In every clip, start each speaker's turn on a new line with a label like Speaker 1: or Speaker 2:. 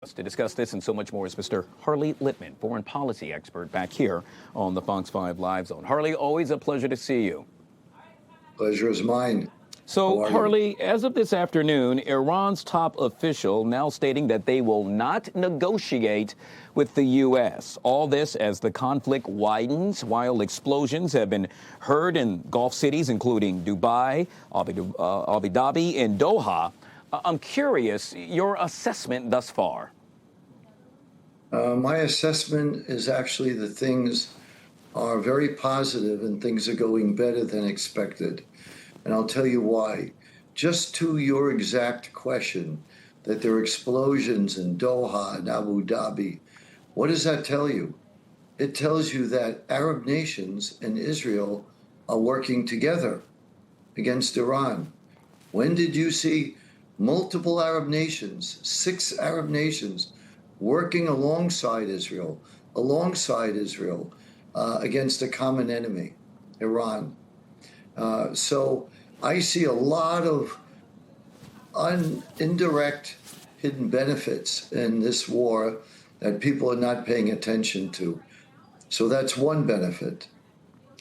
Speaker 1: To discuss this and so much more is Mr. Harley Lippman, foreign policy expert, back here on the Fox 5 Live Zone. Harley, always a pleasure to see you.
Speaker 2: Pleasure is mine.
Speaker 1: So, Harley, as of this afternoon, Iran's top official now stating that they will not negotiate with the U.S. All this as the conflict widens, while explosions have been heard in Gulf cities, including Dubai, Abu Dhabi, and Doha. I'm curious, your assessment thus far.
Speaker 2: My assessment is actually that things are very positive and things are going better than expected. And I'll tell you why. Just to your exact question, that there are explosions in Doha and Abu Dhabi, what does that tell you? It tells you that Arab nations and Israel are working together against Iran. When did you see multiple Arab nations, 6 Arab nations, working alongside Israel against a common enemy, Iran? So I see a lot of indirect hidden benefits in this war that people are not paying attention to. So that's one benefit.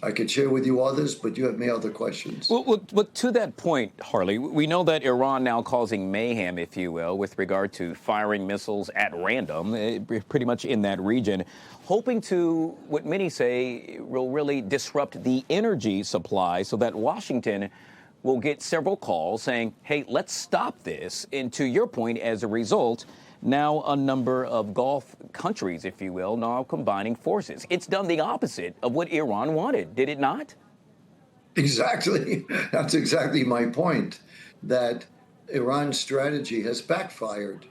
Speaker 2: I could share with you others, but you have many other questions.
Speaker 1: Well, to that point, Harley, we know that Iran now causing mayhem, if you will, with regard to firing missiles at random, pretty much in that region, hoping to, what many say, will really disrupt the energy supply so that Washington will get several calls saying, hey, let's stop this. And to your point, as a result, now a number of Gulf countries, if you will, now combining forces. It's done the opposite of what Iran wanted, did it not?
Speaker 2: Exactly. That's exactly my point, that Iran's strategy has backfired,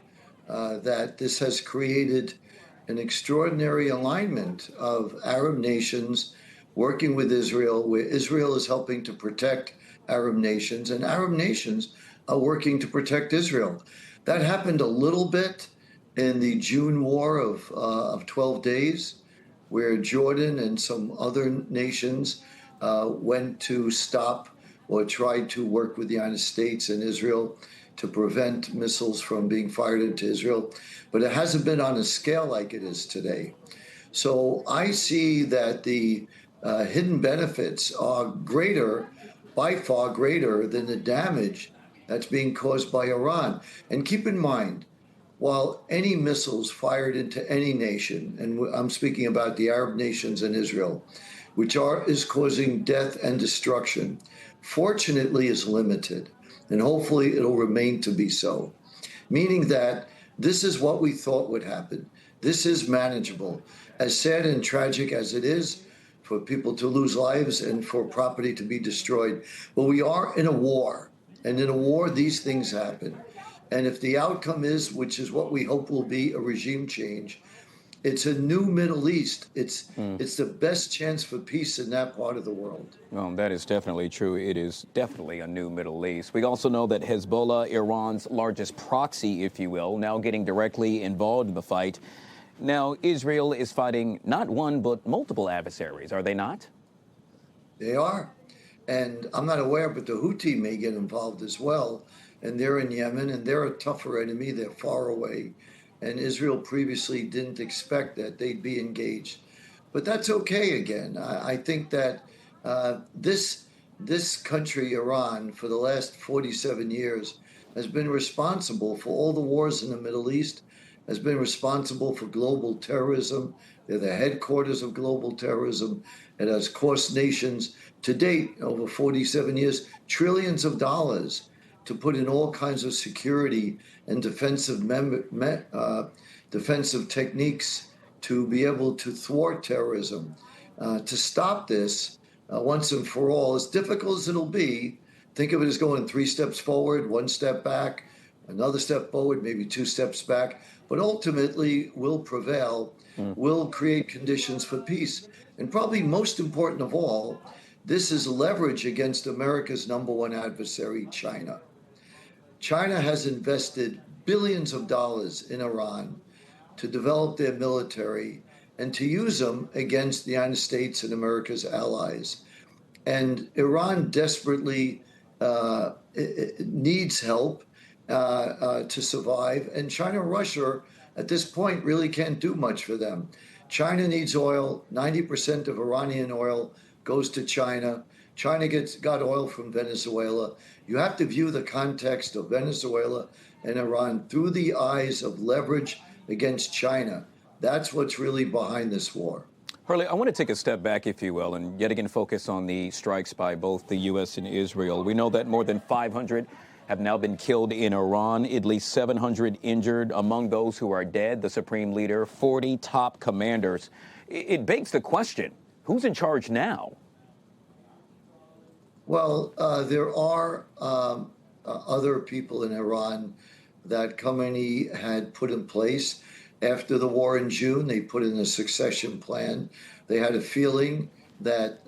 Speaker 2: that this has created an extraordinary alignment of Arab nations working with Israel, where Israel is helping to protect Arab nations, and Arab nations are working to protect Israel. That happened a little bit in the June war of 12 days, where Jordan and some other nations went to stop or tried to work with the United States and Israel to prevent missiles from being fired into Israel. But it hasn't been on a scale like it is today. So I see that the hidden benefits are greater, by far greater than the damage that's being caused by Iran. And keep in mind, while any missiles fired into any nation, and I'm speaking about the Arab nations and Israel, which is causing death and destruction, fortunately is limited, and hopefully it'll remain to be so. Meaning that this is what we thought would happen. This is manageable. As sad and tragic as it is for people to lose lives and for property to be destroyed, but we are in a war. And in a war, these things happen. And if the outcome is, which is what we hope will be, a regime change, it's a new Middle East. It's the best chance for peace in that part of the world.
Speaker 1: Well, that is definitely true. It is definitely a new Middle East. We also know that Hezbollah, Iran's largest proxy, if you will, now getting directly involved in the fight. Now, Israel is fighting not one, but multiple adversaries, are they not?
Speaker 2: They are. And I'm not aware, but the Houthi may get involved as well. And they're in Yemen, and they're a tougher enemy. They're far away. And Israel previously didn't expect that they'd be engaged. But that's okay again. I think that this country, Iran, for the last 47 years, has been responsible for all the wars in the Middle East, has been responsible for global terrorism. They're the headquarters of global terrorism. It has cost nations, to date, over 47 years, trillions of dollars to put in all kinds of security and defensive techniques to be able to thwart terrorism. To stop this once and for all, as difficult as it'll be, think of it as going 3 steps forward, 1 step back, another step forward, maybe 2 steps back, but ultimately will prevail, will create conditions for peace. And probably most important of all, this is leverage against America's #1 adversary, China. China has invested billions of dollars in Iran to develop their military and to use them against the United States and America's allies. And Iran desperately needs help to survive. And China and Russia at this point really can't do much for them. China needs oil. 90% of Iranian oil goes to China. China got oil from Venezuela. You have to view the context of Venezuela and Iran through the eyes of leverage against China. That's what's really behind this war.
Speaker 1: Harley, I want to take a step back, if you will, and yet again focus on the strikes by both the U.S. and Israel. We know that more than 500 have now been killed in Iran, at least 700 injured. Among those who are dead, the supreme leader, 40 top commanders. It begs the question, who's in charge now?
Speaker 2: Well, there are other people in Iran that Khomeini had put in place. After the war in June, they put in a succession plan. They had a feeling that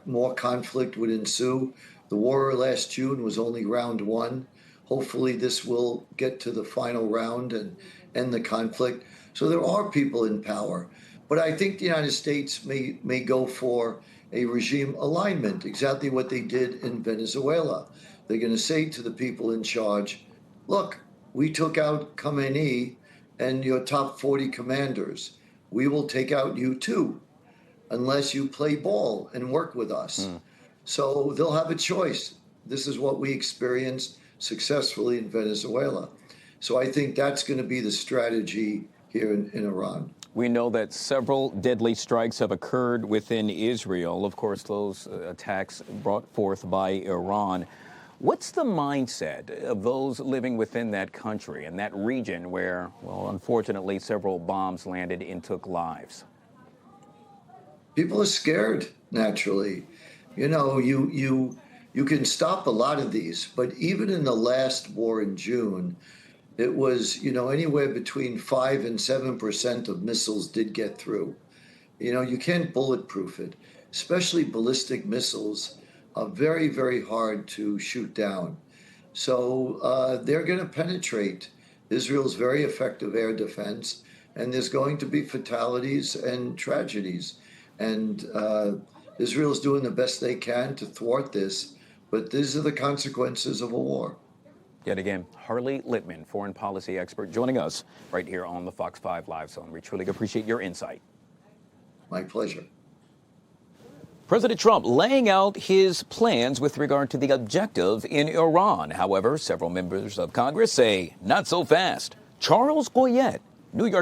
Speaker 2: more conflict would ensue. The war last June was only round one. Hopefully, this will get to the final round and end the conflict. So there are people in power. But I think the United States may go for a regime alignment, exactly what they did in Venezuela. They're going to say to the people in charge, look, we took out Khomeini and your top 40 commanders. We will take out you too, unless you play ball and work with us. So they'll have a choice. This is what we experienced successfully in Venezuela. So I think that's going to be the strategy here in Iran.
Speaker 1: We know that several deadly strikes have occurred within Israel. Of course, those attacks brought forth by Iran. What's the mindset of those living within that country and that region where, well, unfortunately, several bombs landed and took lives?
Speaker 2: People are scared, naturally. You know, you can stop a lot of these, but even in the last war in June, it was, anywhere between 5 and 7% of missiles did get through. You can't bulletproof it, especially ballistic missiles are very, very hard to shoot down. So they're going to penetrate Israel's very effective air defense, and there's going to be fatalities and tragedies. And Israel's doing the best they can to thwart this, but these are the consequences of a war.
Speaker 1: Yet again, Harley Lippman, foreign policy expert, joining us right here on the Fox 5 Live Zone. We truly appreciate your insight.
Speaker 2: My pleasure.
Speaker 1: President Trump laying out his plans with regard to the objective in Iran. However, several members of Congress say not so fast. Charles Goyette, New York.